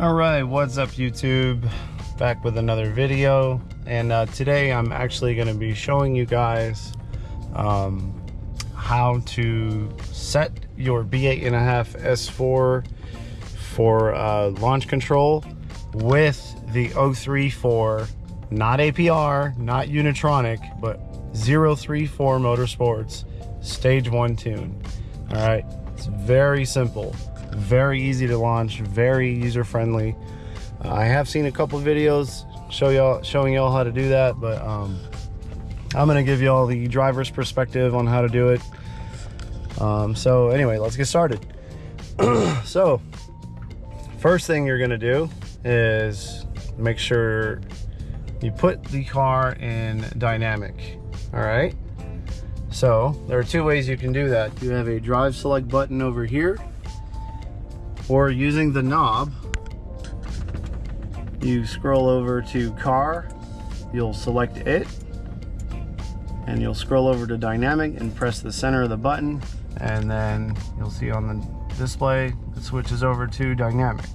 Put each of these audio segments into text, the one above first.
All right, what's up YouTube? Back with another video, and today I'm actually going to be showing you guys how to set your B8.5 S4 for launch control with the 034, not APR, not Unitronic, but 034 Motorsports Stage 1 tune. All right, it's very simple, very easy to launch, very user-friendly. I have seen a couple videos showing y'all how to do that, but I'm gonna give y'all the driver's perspective on how to do it. So anyway, let's get started. So first thing you're gonna do is make sure you put the car in dynamic. All right, so there are two ways you can do that. You have a drive select button over here, or using the knob, you scroll over to car, you'll select it, and you'll scroll over to dynamic and press the center of the button, and then you'll see on the display it switches over to dynamic.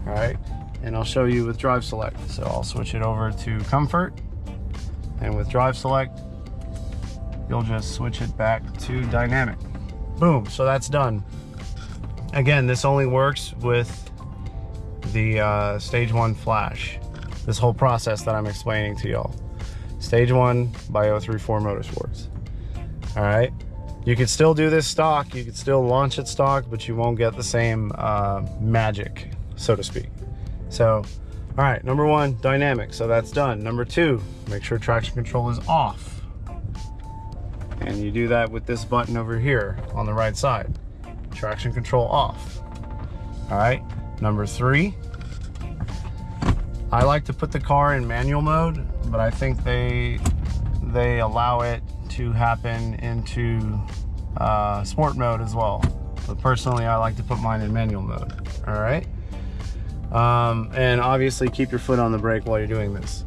All right, and I'll show you with drive select. So I'll switch it over to comfort, and with drive select you'll just switch it back to dynamic. Boom, so that's done. Again, this only works with the stage 1 flash, this whole process that I'm explaining to y'all. Stage 1 by 034 Motorsports. All right, you could still do this stock, you could still launch it stock, but you won't get the same magic, so to speak. So, all right, number 1, dynamic, so that's done. Number 2, make sure traction control is off. And you do that with this button over here on the right side. Traction control off. All right, number 3, I like to put the car in manual mode, but I think they allow it to happen into sport mode as well. But personally, I like to put mine in manual mode. All right, and obviously keep your foot on the brake while you're doing this.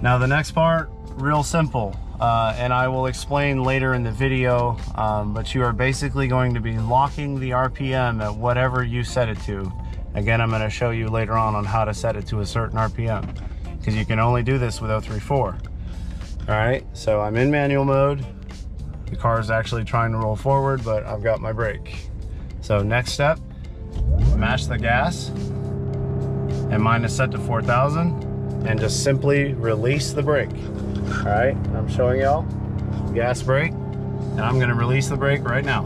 Now the next part, real simple. And I will explain later in the video, but you are basically going to be locking the RPM at whatever you set it to. Again, I'm going to show you later on how to set it to a certain RPM, because you can only do this with 034. All right, so I'm in manual mode. The car is actually trying to roll forward, but I've got my brake. So next step, mash the gas, and mine is set to 4,000, and just simply release the brake. All right, I'm showing y'all gas brake, and I'm gonna release the brake right now.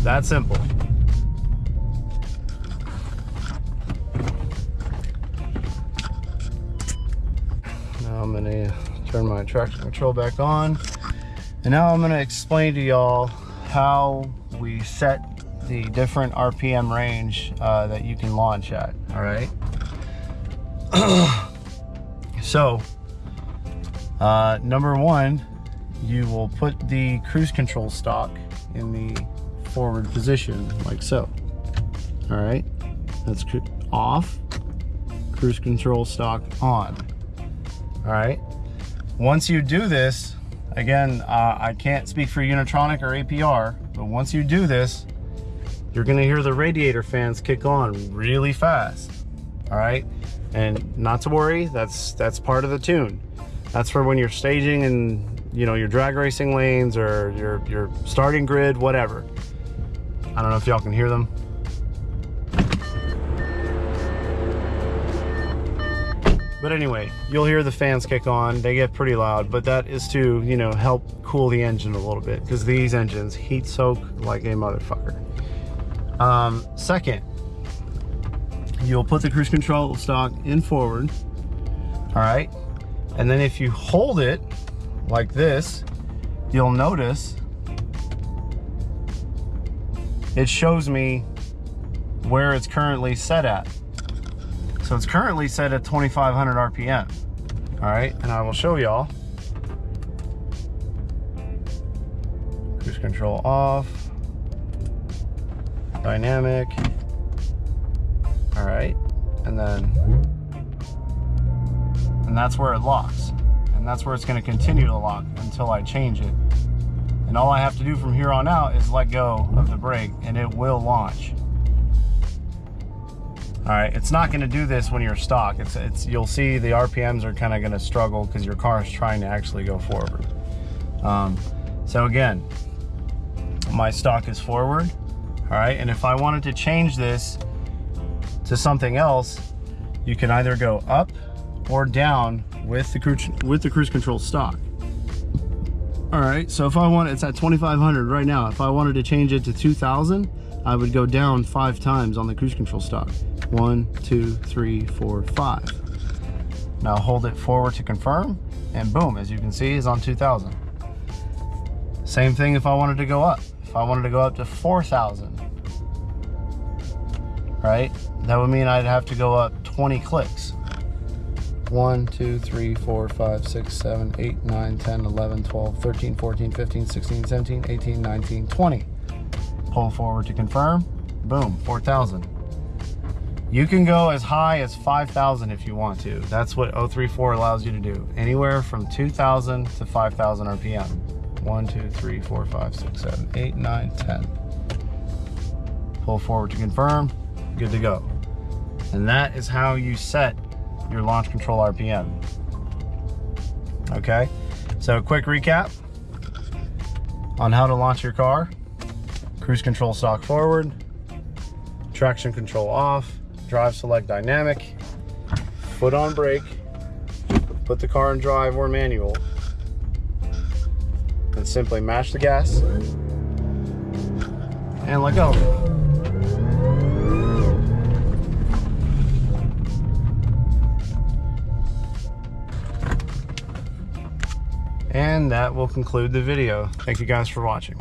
That simple. Now I'm gonna turn my traction control back on, and now I'm gonna explain to y'all how we set the different RPM range that you can launch at. All right. So number 1, you will put the cruise control stock in the forward position like so. All right, that's off, cruise control stock on. All right, once you do this, again, I can't speak for Unitronic or APR, but once you do this, you're gonna hear the radiator fans kick on really fast. All right, and not to worry, that's part of the tune. That's for when you're staging and your drag racing lanes or your starting grid, whatever. I don't know if y'all can hear them. But anyway, you'll hear the fans kick on. They get pretty loud, but that is to help cool the engine a little bit, because these engines heat soak like a motherfucker. Second, you'll put the cruise control stock in forward. All right, and then if you hold it like this, you'll notice it shows me where it's currently set at. So it's currently set at 2,500 RPM. All right, and I will show y'all. Cruise control off, dynamic. All right, and that's where it locks, and that's where it's going to continue to lock until I change it. And all I have to do from here on out is let go of the brake and it will launch. All right, it's not gonna do this when you're stock. You'll see the RPMs are kind of gonna struggle because your car is trying to actually go forward. So again, my stock is forward, all right? And if I wanted to change this to something else, you can either go up or down with the cruise control stock. All right, so if I want, it's at 2,500 right now. If I wanted to change it to 2,000, I would go down 5 times on the cruise control stock. 1, 2, 3, 4, 5. Now hold it forward to confirm, and boom, as you can see, is on 2,000. Same thing if I wanted to go up. If I wanted to go up to 4,000, right? That would mean I'd have to go up 20 clicks. 1, 2, 3, 4, 5, 6, 7, 8, 9, 10, 11, 12, 13, 14, 15, 16, 17, 18, 19, 20. Pull forward to confirm, boom, 4,000. You can go as high as 5,000 if you want to. That's what 034 allows you to do. Anywhere from 2,000 to 5,000 RPM. 1, 2, 3, 4, 5, 6, 7, 8, 9, 10. Pull forward to confirm, good to go. And that is how you set your launch control RPM. Okay, so a quick recap on how to launch your car. Cruise control stock forward, traction control off, drive select dynamic, foot on brake, put the car in drive or manual, and simply mash the gas and let go. And that will conclude the video. Thank you guys for watching.